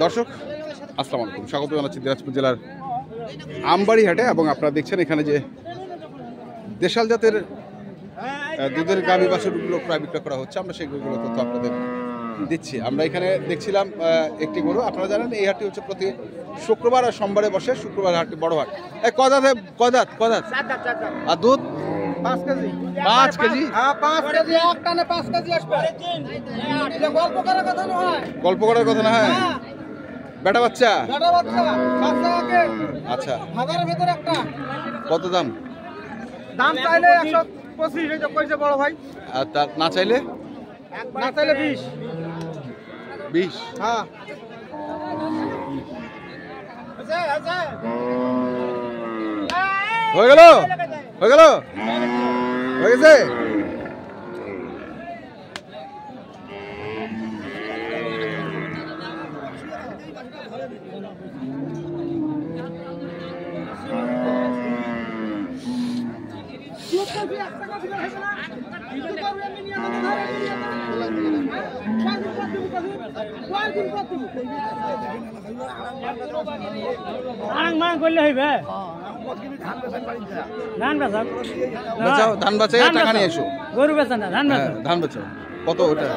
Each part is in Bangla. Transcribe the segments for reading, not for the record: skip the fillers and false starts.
দর্শক আসসালামু আলাইকুম, স্বাগত জানাচ্ছি দিনাজপুর জেলার আমবাড়ি হাটে। এবং আপনারা দেখছেন এখানে যে দেশাল জাতের দুধের গাভী বাছুরগুলো প্রায় বিক্রয় করা হচ্ছে। আমরা সেই গরুগুলো তথ্য আপনাদের দিচ্ছি। আমরা এখানে দেখছিলাম একটি গরু। আপনারা জানেন এই হাটটি হচ্ছে প্রতি শুক্রবার আর সোমবারে বসে। শুক্রবার হাটটি বড় হাট। কদাত আর দুধ 5 কেজি। 5 কেজি? হ্যাঁ 5 কেজি, এক টানে 5 কেজি আসবে। এটা গল্প করার কথা না হয়। গল্প করার কথা না হয়। বেটা বাচ্চা আগে। আচ্ছা, হাজারের ভিতর একটা। কত দাম? দাম চাইলে 125, এটা কইছে বড় ভাই। আর তার না চাইলে? না চাইলে 20। 20? হ্যাঁ। হয়ে গেল হয়ে গেছে। ধান বাঁচে টাকা নিয়ে এসো। গরু বেচা না, ধান বেচো। কত ওটা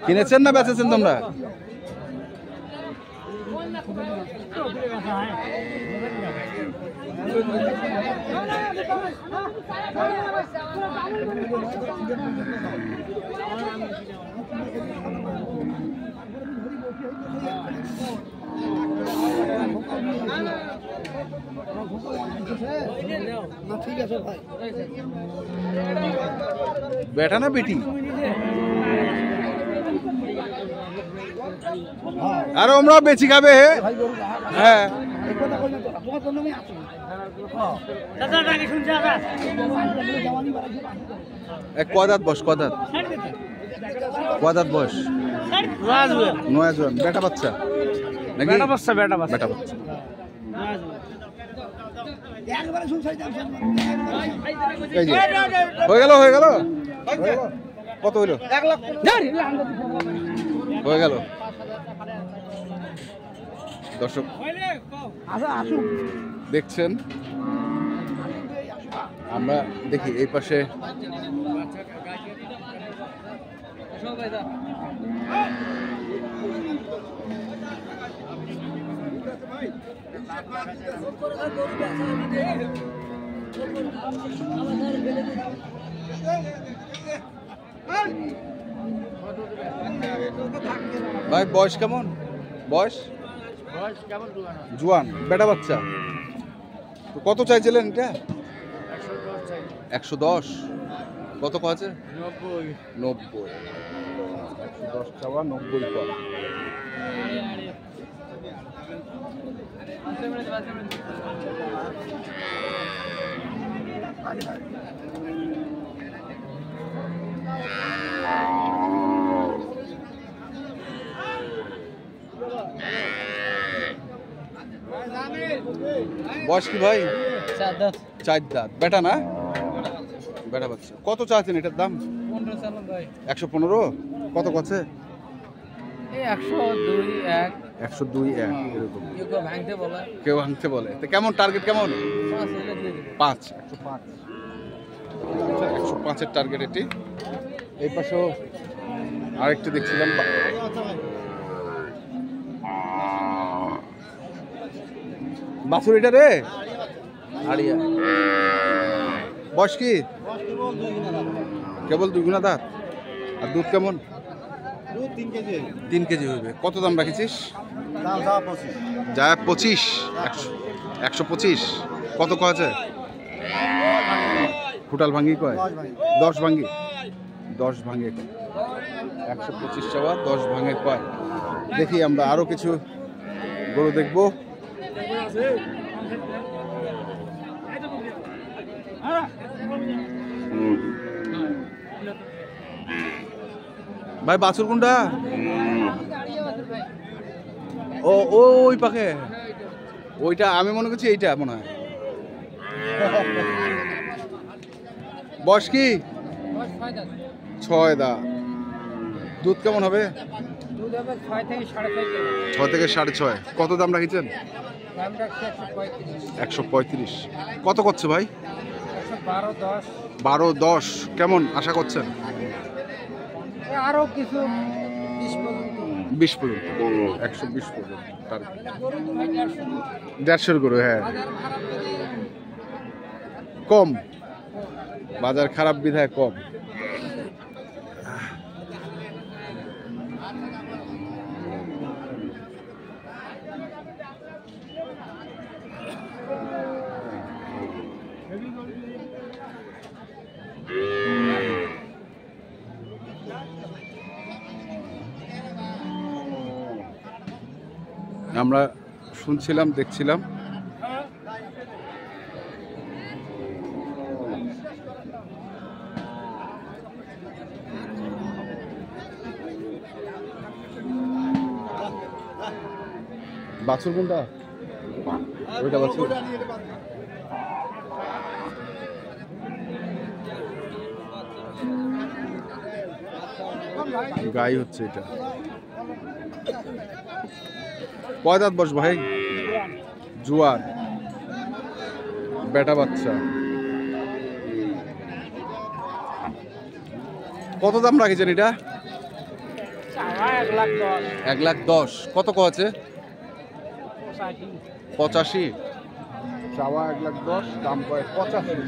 কিনেছেন না বেচেছেন তোমরা? বেটা না বেটি? আর আমরা বেচি খাবে। হ্যাঁ কদাত বস, কদাত বস। নয়া জোয়ান। বেটা বাচ্চা নাকি? বেটা বাচ্চা। হয়ে গেল। কত হইল? 1 লাখ হয়ে গেল। দর্শক দেখছেন, আমরা দেখি এই পাশে ভাই বয়স কেমন? বয়স জুয়ান। বেটা বাচ্চা। তো কত চাইছিলেন এটা? 110। কত আছে? 90। 110 চাওয়া, 90 কর। বয়স কি ভাই? 4 দাঁত। বেটা না? বেটা বাচ্চা। কত চাচ্ছেন এটার দাম? 115। কত আছে? 102 এরকম। কেউ ভাঙতে বলে। তো কেমন টার্গেট? কেমন? 5। 105-এর টার্গেট এটি। এই পাশেও আরেকটি দেখছিলাম। বাছুর এটা রে? আড়িয়া। বয়স কি? কেবল 2 গুণা দাঁত। আর দুধ কেমন? 3 কেজি হইবে। কত দাম রাখিছিস? যা 25। 125। কত আছে? ফুটাল ভাঙ্গি কয়? 10 ভাঙ্গি। 10 ভাঙ্গে 125 চাওয়া, 10 ভাঙ্গে কয়। দেখি আমরা আরো কিছু গরু দেখবো। ভাই বাছুর কোনটা? ওই পাখে ওইটা আমি মনে করছি এইটা মনে হয়। বয়স কি? 6 দাঁত। দুধ কেমন হবে? দুধ হবে 6 থেকে 6.5 6 থেকে 6.5। কত দাম রাখিছেন? দাম রাখছে 135। কত করছে ভাই? 12 10 12-10 কেমন আশা করছেন? আরো কিছু 20 পর্যন্ত 20 পর্যন্ত, 120 পর্যন্ত টার্গেট। 150 করে, হ্যাঁ কম, বাজার খারাপ বিধায় কম। আমরা শুনছিলাম, দেখছিলাম বাছুর কোনটা, ওইটা বাছুর। গাই হচ্ছে এটা। কয় দাঁত বস ভাই? জুয়ান, বেটা বাচ্চা। কত দাম রাখেছেন এটা? 1,10,000। কত আছে? 85। চাওয়া 1,10,000, দাম কয় 85।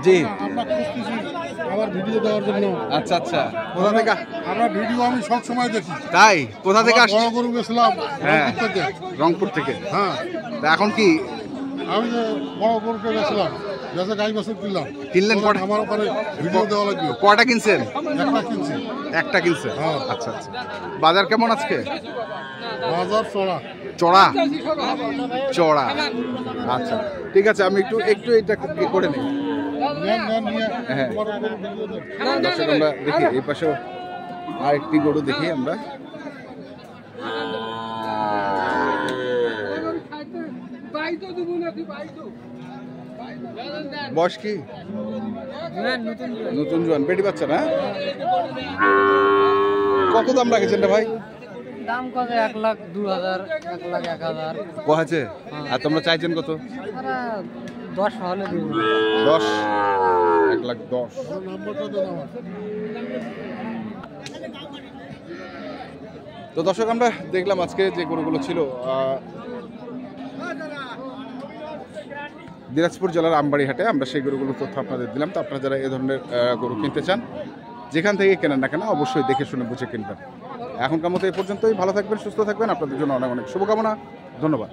জি, আমার ভিডিও দেওয়ার জন্য। আচ্ছা আচ্ছা। কোথা থেকে? আমরা ভিডিও আমি সব সময় দেখি। তাই? কোথা থেকে আসছেন? বড় গরু গেছিলাম হ্যাঁ, রংপুর থেকে। রংপুর থেকে। হ্যাঁ, তা এখন কি আমি যে বড় গরুকে গেছিলাম, যাতে গাই বাছুর কিনলাম। কিনলেন? কটা? আমার ওখানে ভিডিও দেওয়া লাগবে। কয়টা কিনছেন? একটা কিনছি। একটা কিনছেন? হ্যাঁ। আচ্ছা আচ্ছা। বাজার কেমন আজকে? বাজার চড়া। চড়া? চড়া, আচ্ছা ঠিক আছে। আমি একটু এটা করে নিই। নেন নেন নিয়ে হ্যাঁ। বড় গরু ভিডিও দেন। দর্শক আমরা দেখি এই পাশেও আরেকটি গরু দেখি আমরা। বয়স কি? নতুন জোয়ান, পেটি বাচ্চা না? কত দাম রাখেছেন রে ভাই? দাম কত? 1,02,000, 1,01,000। আছে। আর তোমরা চাইছেন কত? 10 হলে দিব। 10, 1,10,000। নাম্বারটা দেন আমার। তো দর্শক আমরা দেখলাম আজকে যে গরুগুলো ছিল দিনাজপুর জেলার আমবাড়ি হাটে, আমরা সেই গরুগুলোর তথ্য আপনাদের দিলাম। তো আপনারা যারা এই ধরনের গরু কিনতে চান, যেখান থেকে কেনেন না কেন, অবশ্যই দেখে শুনে বুঝে কিনবেন। এখনকার মতো এই পর্যন্তই। ভালো থাকবেন, সুস্থ থাকবেন। আপনাদের জন্য অনেক অনেক শুভকামনা। ধন্যবাদ।